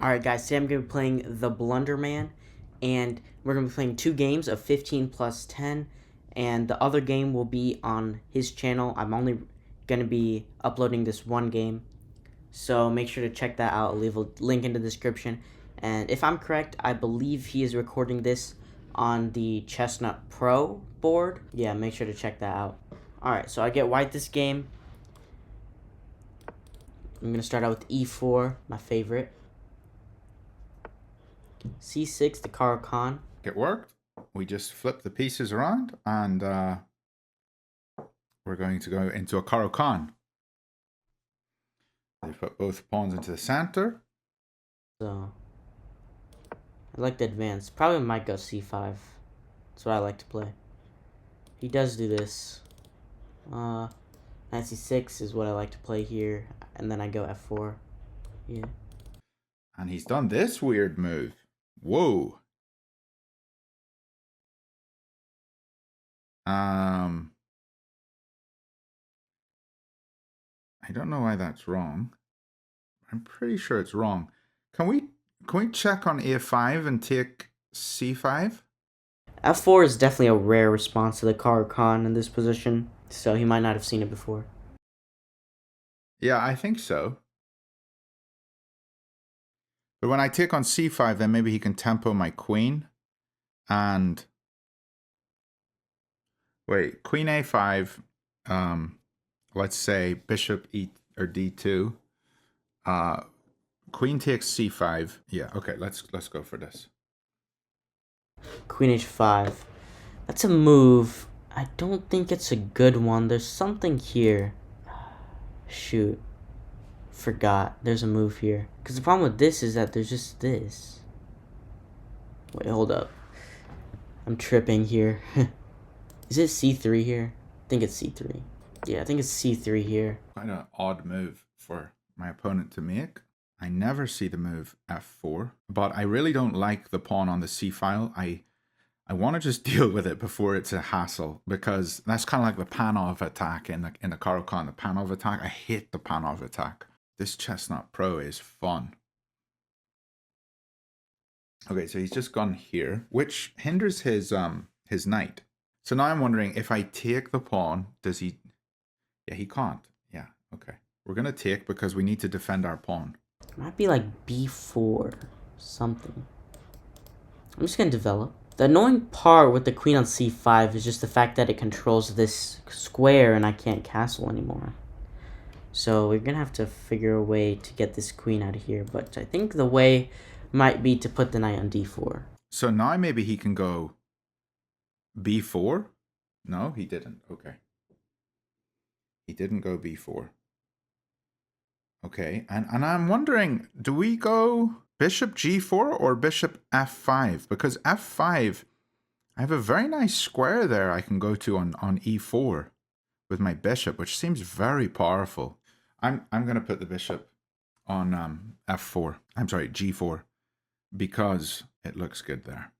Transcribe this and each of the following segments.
Alright guys, today I'm going to be playing the Blunderman, and we're going to be playing 2 games of 15 plus 10, and the other game will be on his channel. I'm only going to be uploading this one game, so make sure to check that out. I'll leave a link in the description, and if I'm correct, I believe he is recording this on the Chestnut Pro board. Yeah, make sure to check that out. Alright, so I get white this game. I'm going to start out with e4, my favorite. c6 to Karo Khan. It worked. We just flip the pieces around and we're going to go into a Karo Khan. They put both pawns into the center. So I like to advance. Probably might go c5. That's what I like to play. He does do this. Knight c6 is what I like to play here, and then I go f4. Yeah. And he's done this weird move. Whoa. I don't know why that's wrong. I'm pretty sure it's wrong. Can we check on a5 and take c5? f4 is definitely a rare response to the Karo Khan in this position, so he might not have seen it before. Yeah, I think so. But when I take on c5, then maybe he can tempo my queen. And wait, queen a5, let's say bishop e or d2. Queen takes c5. Yeah, okay, let's go for this. Queen h5. That's a move. I don't think it's a good one. There's something here. Shoot. Forgot. There's a move here. Because the problem with this is that there's just this. Wait, hold up. I'm tripping here. Is it c3 here? I think it's c3. Yeah, I think it's c3 here. Quite an odd move for my opponent to make. I never see the move f4, but I really don't like the pawn on the c file. I want to just deal with it before it's a hassle, because that's kind of like the Panov attack in the Karo Khan. The Panov attack, I hate the Panov attack. This Chestnut Pro is fun. Okay, so he's just gone here, which hinders his knight. So now I'm wondering, if I take the pawn, does he... Yeah, he can't. Yeah, okay. We're going to take because we need to defend our pawn. It might be like b4. Something. I'm just going to develop. The annoying part with the queen on c5 is just the fact that it controls this square and I can't castle anymore. So we're going to have to figure a way to get this queen out of here. But I think the way might be to put the knight on d4. So now maybe he can go b4? No, he didn't. Okay. He didn't go b4. Okay, and I'm wondering, do we go bishop g4 or bishop f5? Because f5, I have a very nice square there I can go to on e4 with my bishop, which seems very powerful. I'm going to put the bishop on f4. I'm sorry, g4, because it looks good there.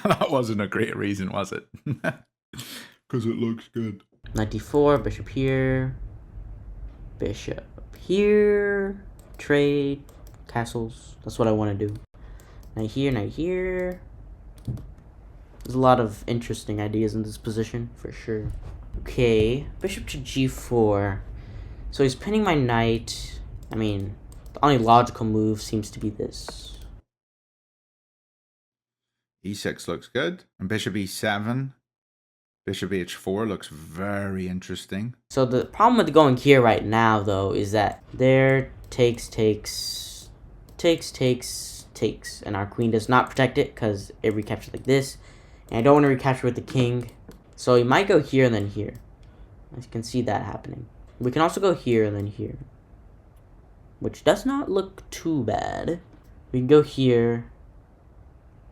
That wasn't a great reason, was it? Because it looks good. Knight d4, bishop here, bishop here, trade, castles. That's what I want to do. Knight here, knight here. There's a lot of interesting ideas in this position, for sure. Okay, bishop to g4. So he's pinning my knight. I mean, the only logical move seems to be this. e6 looks good. And bishop e7. Bishop h4 looks very interesting. So the problem with going here right now, though, is that there takes, and our queen does not protect it because it recaptures like this. And I don't want to recapture with the king. So he might go here and then here. I can see that happening. We can also go here and then here, which does not look too bad. We can go here,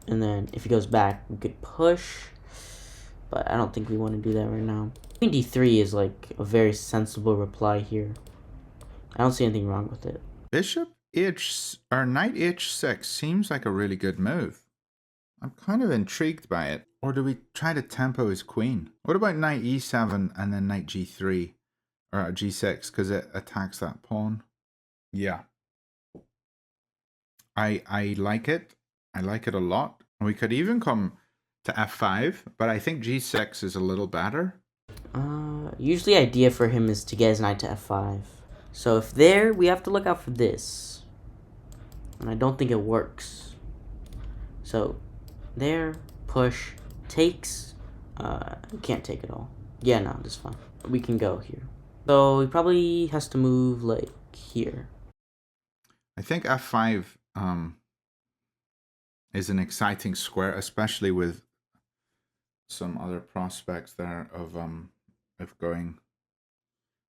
and then if he goes back, we could push. But I don't think we want to do that right now. Queen d3 is like a very sensible reply here. I don't see anything wrong with it. Bishop knight h6 seems like a really good move. I'm kind of intrigued by it. Or do we try to tempo his queen? What about knight e7 and then knight g3 or g6, because it attacks that pawn? Yeah. I like it. I like it a lot. We could even come to f5, but I think g6 is a little better. Usually idea for him is to get his knight to f5. So if there, we have to look out for this. And I don't think it works. So, there, push, takes. Can't take it all. Yeah, no, that's fine. We can go here. So, he probably has to move, like, here. I think f5 is an exciting square, especially with some other prospects there of going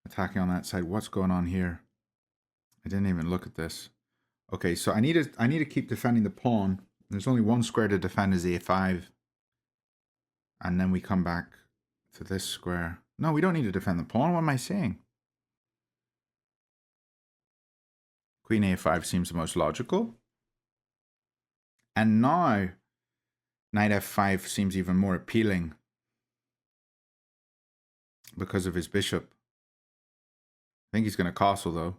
attacking on that side. What's going on here? I didn't even look at this. Okay, so I need to keep defending the pawn. There's only one square to defend is a5. And then we come back to this square. No, we don't need to defend the pawn. What am I saying? Queen a5 seems the most logical. And now, knight f5 seems even more appealing because of his bishop. I think he's going to castle, though.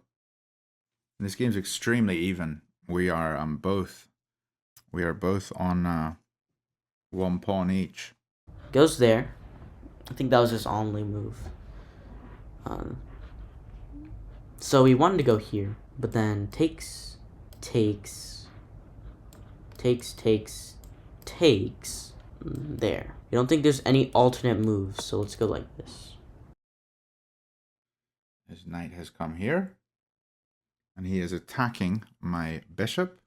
And this game's extremely even. We are both on 1 pawn each. Goes there. I think that was his only move. So he wanted to go here, but then takes, there. I don't think there's any alternate moves, so let's go like this. His knight has come here, and he is attacking my bishop.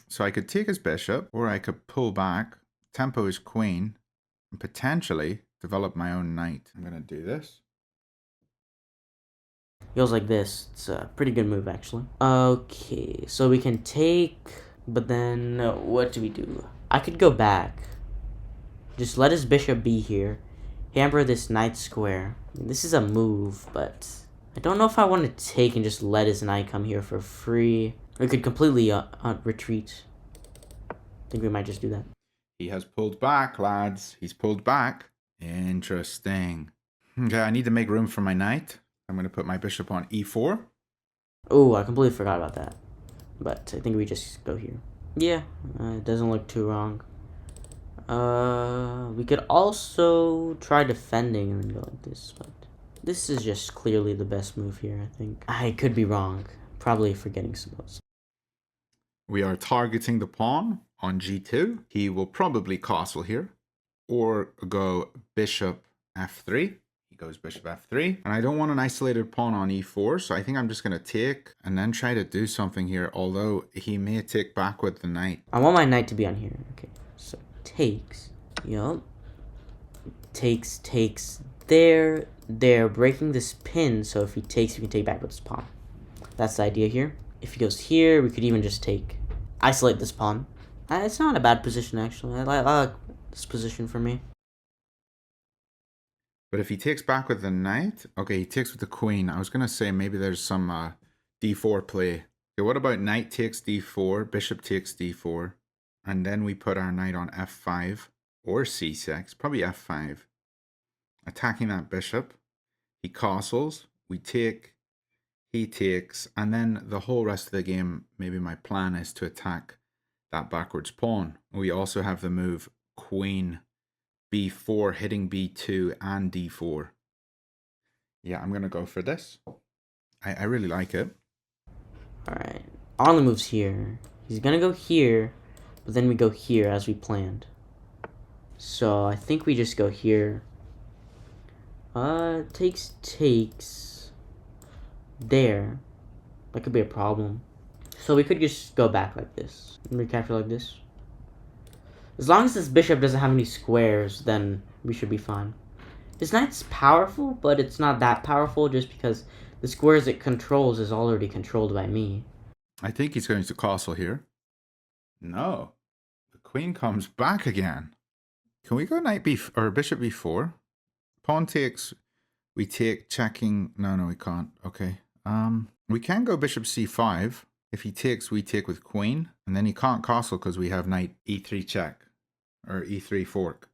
So I could take his bishop, or I could pull back, tempo his queen, and potentially develop my own knight. I'm going to do this. Goes like this. It's a pretty good move, actually. Okay, so we can take, but then what do we do? I could go back. Just let his bishop be here. Hamper this knight square. This is a move, but I don't know if I want to take and just let his knight come here for free. We could completely retreat. I think we might just do that. He has pulled back, lads. He's pulled back. Interesting. Okay, I need to make room for my knight. I'm going to put my bishop on e4. Oh, I completely forgot about that. But I think we just go here. Yeah, it doesn't look too wrong. We could also try defending and then go like this, but this is just clearly the best move here, I think. I could be wrong. Probably forgetting some moves. We are targeting the pawn on g2. He will probably castle here or go bishop f3. He goes bishop f3. And I don't want an isolated pawn on e4, so I think I'm just going to take and then try to do something here, although he may take back with the knight. I want my knight to be on here. Okay, so takes. Yup. Takes, there, breaking this pin, so if he takes, we can take back with his pawn. That's the idea here. If he goes here, we could even just isolate this pawn. It's not a bad position, actually. I like this position for me. But if he takes back with the knight, okay, he takes with the queen. I was going to say maybe there's some d4 play. Okay, what about knight takes d4, bishop takes d4, and then we put our knight on f5 or c6, probably f5. Attacking that bishop. He castles, we take, he takes, and then the whole rest of the game, maybe my plan is to attack that backwards pawn. We also have the move queen b4, hitting b2 and d4. Yeah, I'm going to go for this. I really like it. Alright. Arlen moves here. He's going to go here, but then we go here as we planned. So I think we just go here. Takes. There. That could be a problem. So we could just go back like this. And recapture like this. As long as this bishop doesn't have any squares, then we should be fine. His knight's powerful, but it's not that powerful just because the squares it controls is already controlled by me. I think he's going to castle here. No. The queen comes back again. Can we go knight b or bishop b4? Pawn takes, we take, checking. No, we can't. Okay. We can go bishop c5. If he takes, we take with queen. And then he can't castle because we have knight e3 check. Or e3 fork.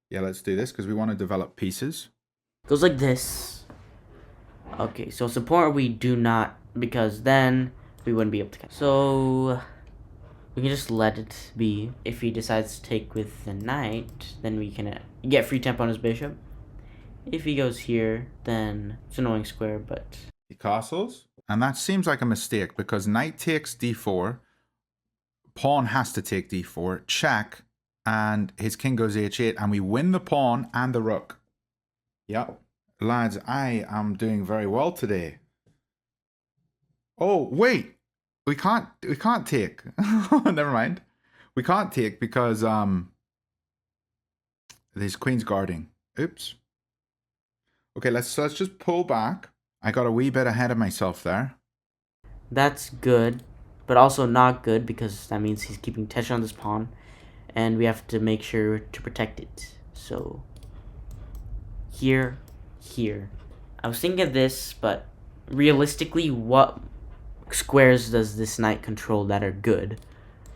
Yeah, let's do this because we want to develop pieces. Goes like this. Okay, so it's important we do not, because then we wouldn't be able to capture. So we can just let it be. If he decides to take with the knight, then we can get free tempo on his bishop. If he goes here, then it's an annoying square, but... He castles. And that seems like a mistake because knight takes d4. Pawn has to take d4. Check. And his king goes h8. And we win the pawn and the rook. Yep. Lads, I am doing very well today. Oh, wait. We can't take. Never mind. We can't take because there's queen's guarding. Oops. Okay, let's just pull back. I got a wee bit ahead of myself there. That's good, but also not good because that means he's keeping tension on this pawn, and we have to make sure to protect it. So here. I was thinking of this, but realistically, what squares does this knight control that are good?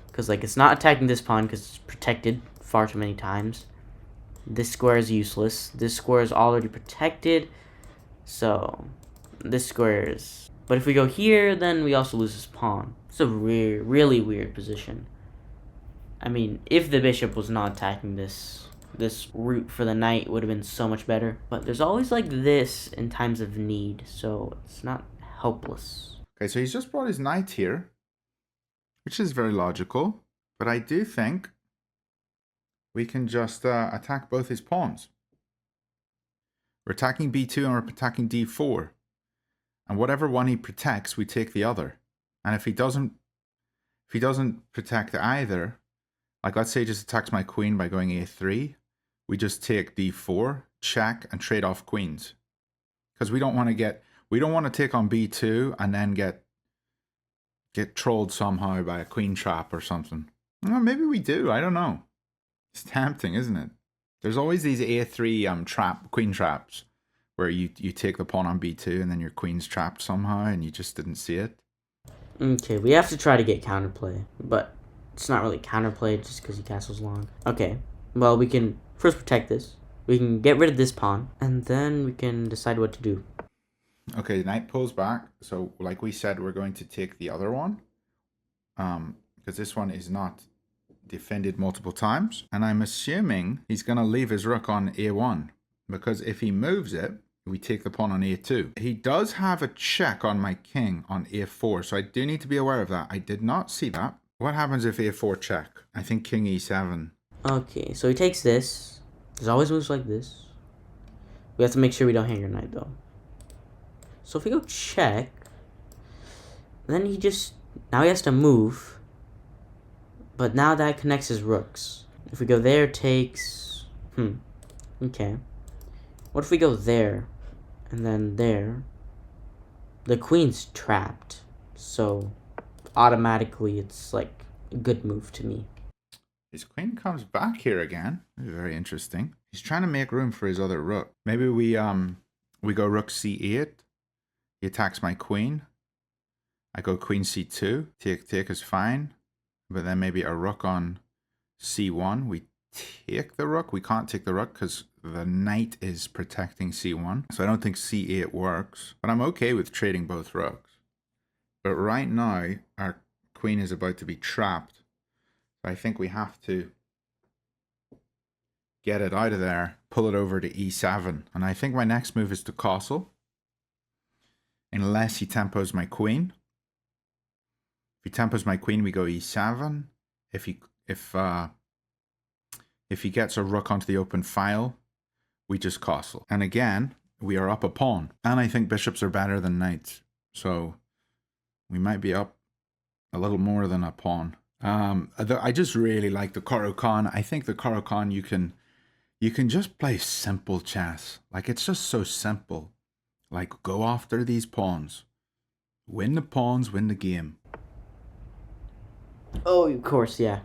Because like it's not attacking this pawn because it's protected far too many times. This square is useless. This square is already protected, so this square is... But if we go here, then we also lose this pawn. It's a really weird position. I mean, if the bishop was not attacking this route for the knight, it would have been so much better. But there's always like this in times of need, so it's not helpless. Okay, so he's just brought his knight here, which is very logical. But I do think we can just attack both his pawns. We're attacking b2 and we're attacking d4. And whatever one he protects, we take the other. And if he doesn't protect either, like let's say he just attacks my queen by going a3, we just take d4, check, and trade off queens. Because we don't want to take on b2 and then get trolled somehow by a queen trap or something. Well, maybe we do. I don't know. It's tempting, isn't it? There's always these a3 queen traps where you take the pawn on b2 and then your queen's trapped somehow and you just didn't see it. Okay, we have to try to get counterplay, but it's not really counterplay just because he castles long. Okay, well, we can first protect this. We can get rid of this pawn, and then we can decide what to do. Okay, the knight pulls back. So like we said, we're going to take the other one. Because this one is not defended multiple times. And I'm assuming he's going to leave his rook on a1. Because if he moves it, we take the pawn on a2. He does have a check on my king on a4. So I do need to be aware of that. I did not see that. What happens if a4 check? I think king e7. Okay, so he takes this. There's always moves like this. We have to make sure we don't hang our knight, though. So if we go check, then now he has to move. But now that connects his rooks. If we go there, takes... Okay. What if we go there, and then there? The queen's trapped. So automatically it's like a good move to me. His queen comes back here again. Very interesting. He's trying to make room for his other rook. Maybe we go rook c8. He attacks my queen. I go queen c2. Take is fine. But then maybe a rook on c1. We take the rook. We can't take the rook because the knight is protecting c1. So I don't think c8 works. But I'm okay with trading both rooks. But right now, our queen is about to be trapped. I think we have to get it out of there, pull it over to e7. And I think my next move is to castle. Unless he tempos my queen. If he tempos my queen, we go e7. If he gets a rook onto the open file, we just castle. And again, we are up a pawn. And I think bishops are better than knights. So we might be up a little more than a pawn. I just really like the Caro-Kann. I think the Caro-Kann you can just play simple chess. Like it's just so simple. Like go after these pawns. Win the pawns, win the game. Oh, of course, yeah.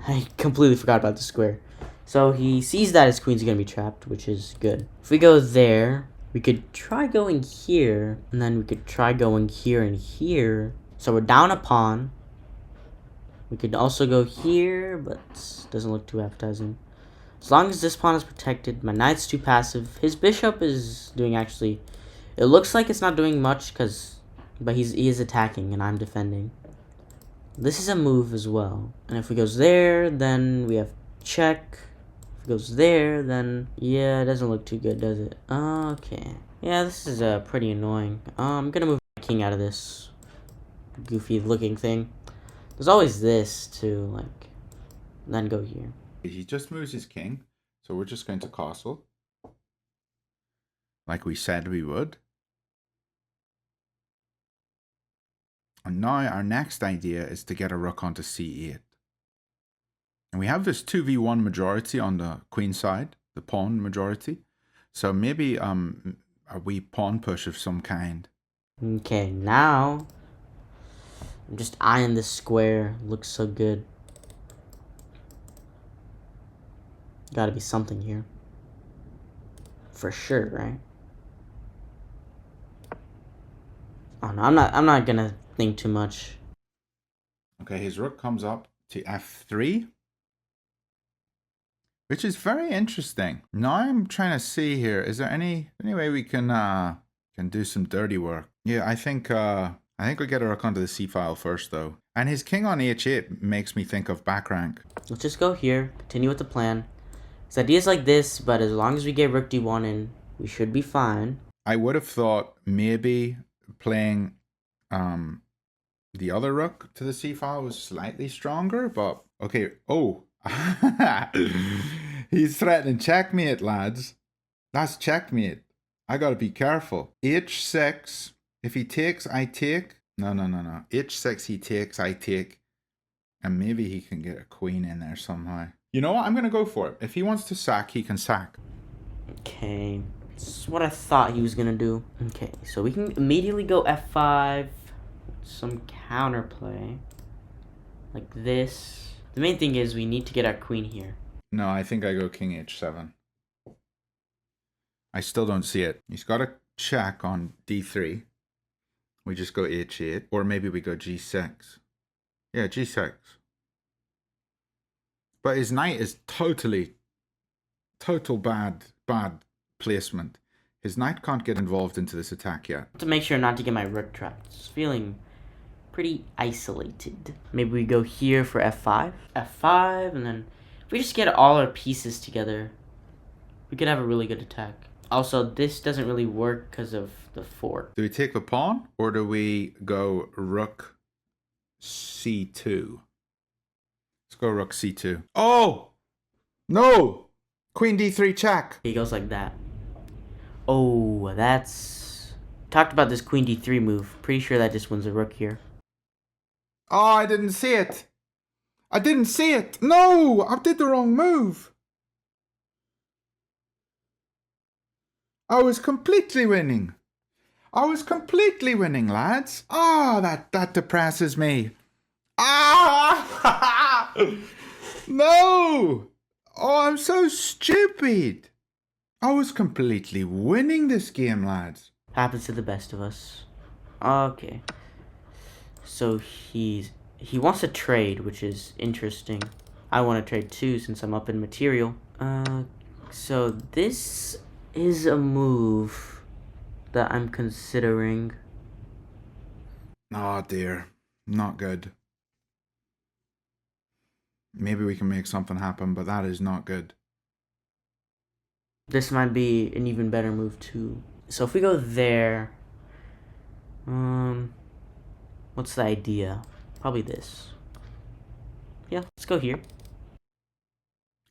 I completely forgot about the square. So he sees that his queen's going to be trapped, which is good. If we go there, we could try going here, and then we could try going here and here. So we're down a pawn. We could also go here, but it doesn't look too appetizing. As long as this pawn is protected, my knight's too passive. His bishop is doing actually... It looks like it's not doing much because But he is attacking and I'm defending. This is a move as well. And if he goes there, then we have check. If it goes there, then yeah, it doesn't look too good, does it? Okay. Yeah, this is pretty annoying. I'm gonna move my king out of this goofy looking thing. There's always this to like, then go here. He just moves his king, so we're just going to castle, like we said we would. And now our next idea is to get a rook onto c8. And we have this 2v1 majority on the queen side, the pawn majority. So maybe a wee pawn push of some kind. Okay, now I'm just eyeing this square. Looks so good. Gotta be something here. For sure, right? Oh no, I'm not gonna think too much. Okay, his rook comes up to f3. Which is very interesting. Now I'm trying to see here, is there any way we can do some dirty work? Yeah, I think we get a rook onto the c file first though. And his king on h8 makes me think of back rank. Let's just go here, continue with the plan. His idea's like this, but as long as we get rook d1 in, we should be fine. I would have thought maybe playing the other rook to the c file was slightly stronger, but okay. Oh, he's threatening checkmate, lads. That's checkmate. I gotta be careful. h6. If he takes, I take. No. h6, he takes, I take. And maybe he can get a queen in there somehow. You know what? I'm gonna go for it. If he wants to sack, he can sack. Okay. This is what I thought he was gonna do. Okay, so we can immediately go f5. Some counterplay. Like this. The main thing is we need to get our queen here. No, I think I go king h7. I still don't see it. He's got a check on d3. We just go h8. Or maybe we go g6. Yeah, g6. But his knight is total bad placement. His knight can't get involved into this attack yet. To make sure not to get my rook trapped. It's feeling pretty isolated. Maybe we go here for f5. f5, and then if we just get all our pieces together, we could have a really good attack. Also, this doesn't really work because of the fork. Do we take the pawn, or do we go rook c2? Let's go rook c2. Oh! No! Queen d3 check. He goes like that. Oh, that's... Talked about this queen d3 move. Pretty sure that just wins a rook here. Oh, I didn't see it. I didn't see it. No, I did the wrong move. I was completely winning. Lads. Ah, that depresses me. Ah! No! Oh, I'm so stupid. I was completely winning this game, lads. Happens to the best of us. Okay. So he wants to trade, which is interesting. I want to trade too since I'm up in material. So this is a move that I'm considering. Oh dear, not good. Maybe we can make something happen, but that is not good. This might be an even better move too. So if we go there, what's the idea? Probably this. Yeah, let's go here.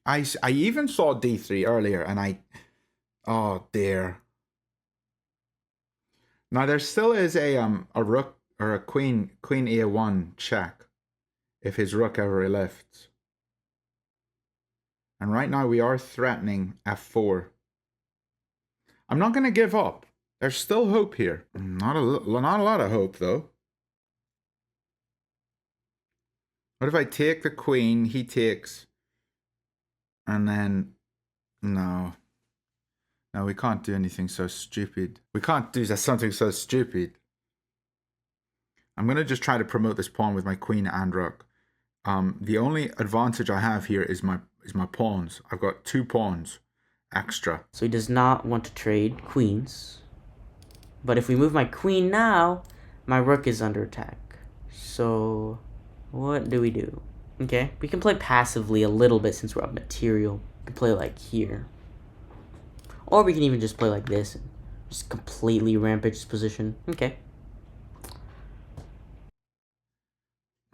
I even saw d3 earlier, and oh dear. Now there still is a rook or a queen a1 check if his rook ever lifts. And right now we are threatening f4. I'm not going to give up. There's still hope here. Not a lot of hope though. What if I take the queen, he takes, and then no. No, we can't do anything so stupid. We can't do something so stupid. I'm going to just try to promote this pawn with my queen and rook. The only advantage I have here is my pawns. I've got 2 pawns extra. So he does not want to trade queens. But if we move my queen now, my rook is under attack. So, what do we do? Okay, we can play passively a little bit since we're up material. We can play like here. Or we can even just play like this and just completely rampage this position. Okay.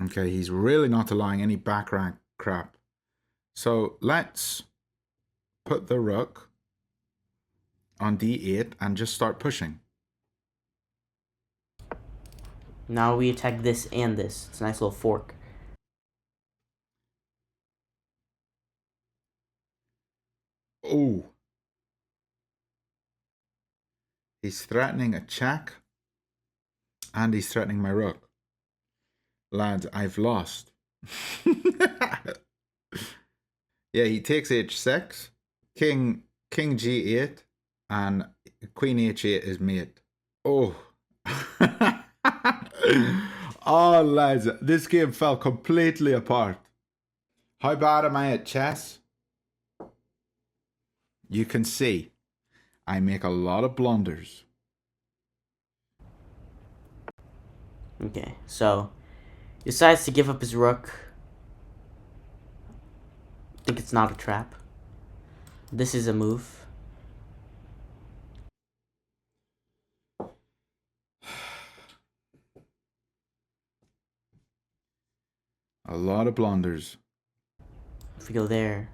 Okay, he's really not allowing any back rank crap. So let's put the rook on d8 and just start pushing. Now we attack this and this. It's a nice little fork. Oh. He's threatening a check. And he's threatening my rook. Lads, I've lost. Yeah, he takes h6. King g8. And queen h8 is mate. Oh. Oh, lads, this game fell completely apart. How bad am I at chess? You can see I make a lot of blunders. Okay, so he decides to give up his rook. I think it's not a trap. This is a move. A lot of blunders. If we go there.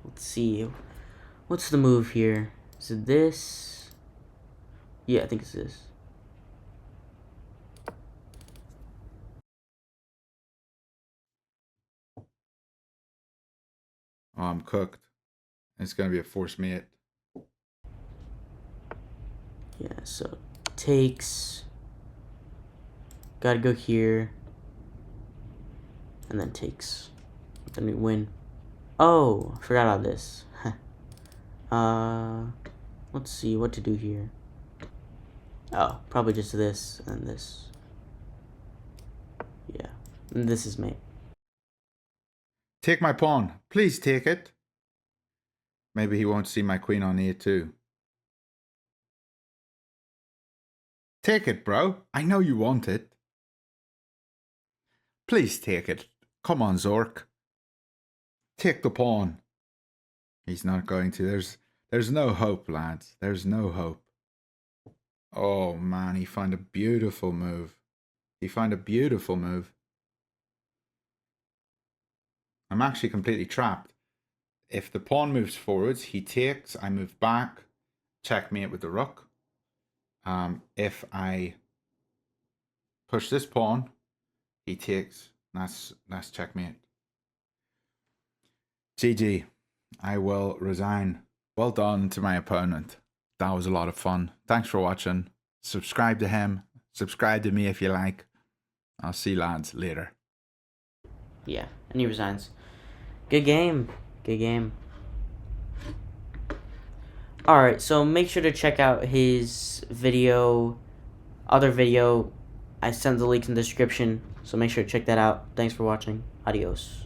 Let's see. What's the move here? Is it this? Yeah, I think it's this. Oh, I'm cooked. It's going to be a force mate. Yeah, so takes. Gotta go here. And then takes. Then we win. Oh, I forgot about this. Let's see what to do here. Oh, probably just this and this. Yeah, and this is mate. Take my pawn. Please take it. Maybe he won't see my queen on a2. Take it, bro. I know you want it. Please take it. Come on, Zork. Take the pawn. He's not going to. There's no hope, lads. There's no hope. Oh, man, he found a beautiful move. He found a beautiful move. I'm actually completely trapped. If the pawn moves forwards, he takes, I move back, checkmate with the rook. If I push this pawn, he takes, that's checkmate. GG. I will resign. Well done to my opponent. That was a lot of fun. Thanks for watching. Subscribe to him. Subscribe to me if you like. I'll see you lads later. Yeah, and he resigns. Good game. Good game. Alright, so make sure to check out his video, other video. I sent the links in the description, so make sure to check that out. Thanks for watching. Adios.